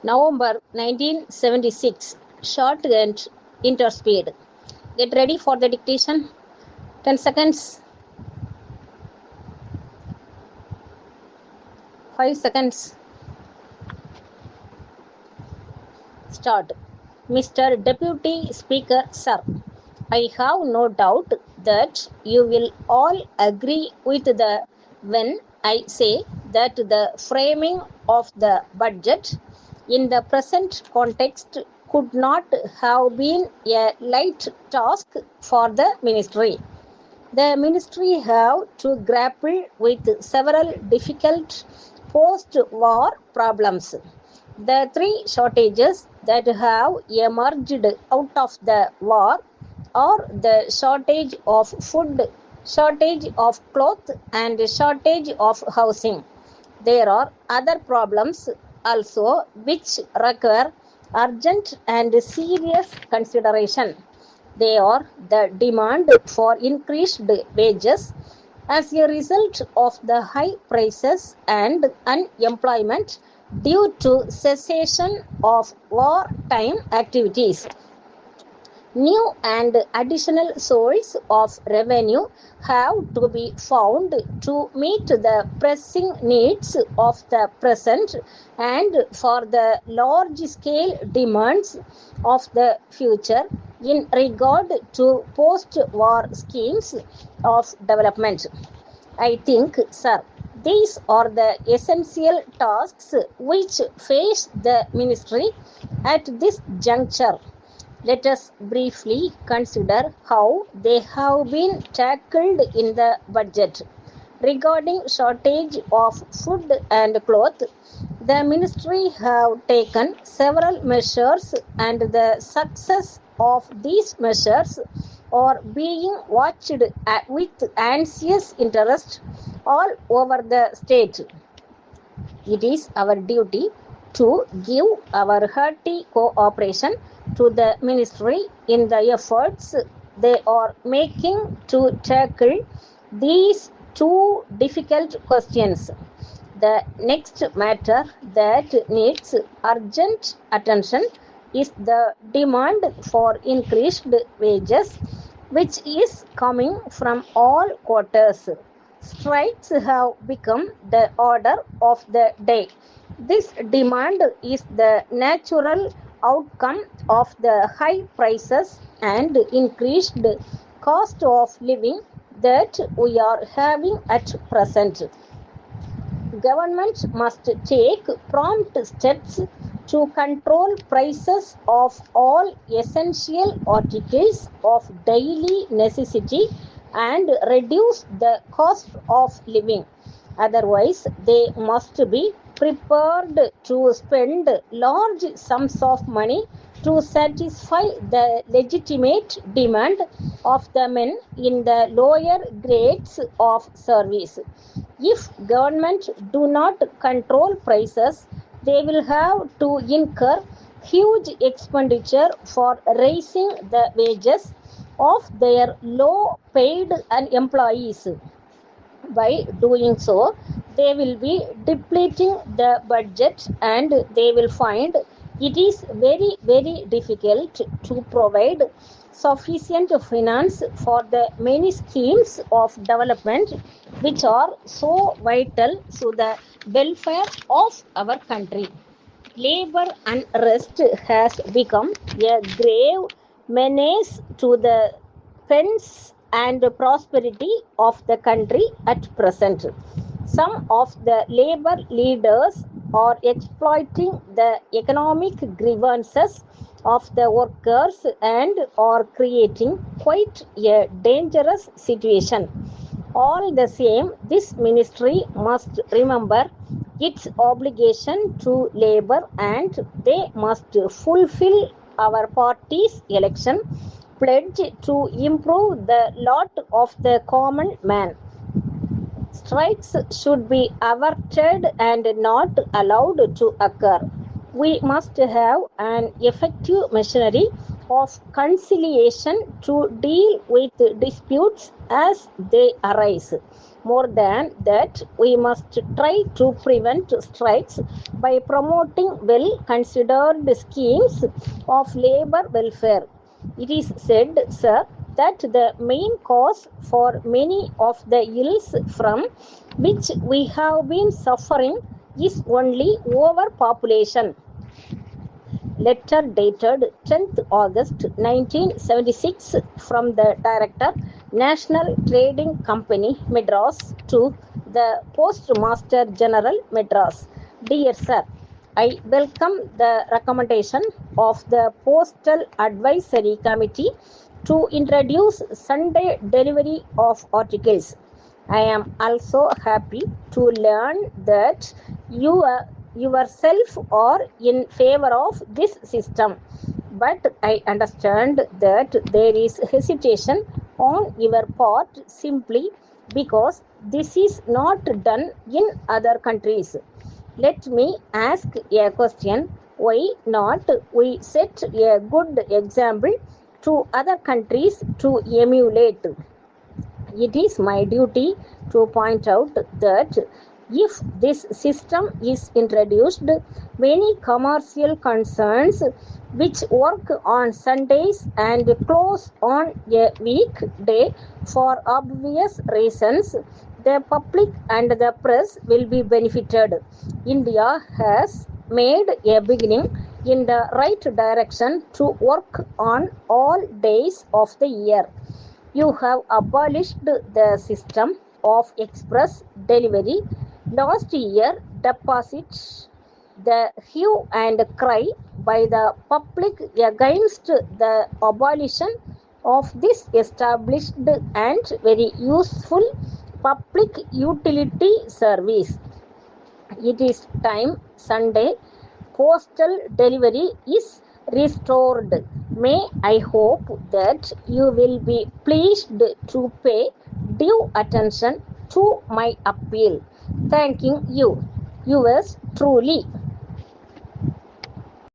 November 1976. Shorthand interspeed. Get ready for the dictation. 10 seconds. 5 seconds. Start. Mr. Deputy Speaker, sir, I have no doubt that you will all agree with the when I say that the framing of the budget in the present context could not have been a light task for the ministry. The ministry have to grapple with several difficult post-war problems. The three shortages that have emerged out of the war are the shortage of food, shortage of cloth, and shortage of housing. There are other problems also which require urgent and serious consideration. They are the demand for increased wages as a result of the high prices and unemployment due to cessation of wartime activities. New and additional sources of revenue have to be found to meet the pressing needs of the present and for the large scale demands of the future in regard to post war schemes of development. I think, sir, these are the essential tasks which face the ministry at this juncture. Let us briefly consider how they have been tackled in the budget. Regarding shortage of food and cloth, the ministry have taken several measures and the success of these measures are being watched with anxious interest all over the state. It is our duty to give our hearty cooperation to the ministry in the efforts they are making to tackle these two difficult questions. The next matter that needs urgent attention is the demand for increased wages, which is coming from all quarters. Strikes have become the order of the day. This demand is the natural outcome of the high prices and increased cost of living that we are having at present. Government must take prompt steps to control prices of all essential articles of daily necessity and reduce the cost of living. Otherwise, they must be prepared to spend large sums of money to satisfy the legitimate demand of the men in the lower grades of service. If government do not control prices, they will have to incur huge expenditure for raising the wages of their low paid employees. By doing so, they will be depleting the budget and they will find it is very difficult to provide sufficient finance for the many schemes of development which are so vital to the welfare of our country. Labor unrest has become a grave menace to the peace and prosperity of the country at present. Some of the labor leaders are exploiting the economic grievances of the workers and are creating quite a dangerous situation. All the same, this ministry must remember its obligation to labor and they must fulfill our party's election pledge to improve the lot of the common man. Strikes should be averted and not allowed to occur. We must have an effective machinery of conciliation to deal with disputes as they arise. More than that, we must try to prevent strikes by promoting well considered schemes of labor welfare. It is said, sir, that the main cause for many of the ills from which we have been suffering is only overpopulation. Letter dated 10th August 1976 from the Director, National Trading Company, Madras, to the Postmaster General, Madras. Dear Sir, I welcome the recommendation of the Postal Advisory Committee to introduce Sunday delivery of articles. I am also happy to learn that yourself are in favor of this system. But I understand that there is hesitation on your part simply because this is not done in other countries. Let me ask a question. Why not we set a good example to other countries to emulate? It is my duty to point out that if this system is introduced, many commercial concerns which work on Sundays and close on a weekday for obvious reasons, the public and the press will be benefited. India has made a beginning in the right direction to work on all days of the year. You have abolished the system of express delivery. Last year, deposit the hue and cry by the public against the abolition of this established and very useful public utility service. It is time Sunday postal delivery is restored. May I hope that you will be pleased to pay due attention to my appeal. Thanking you. Yours truly.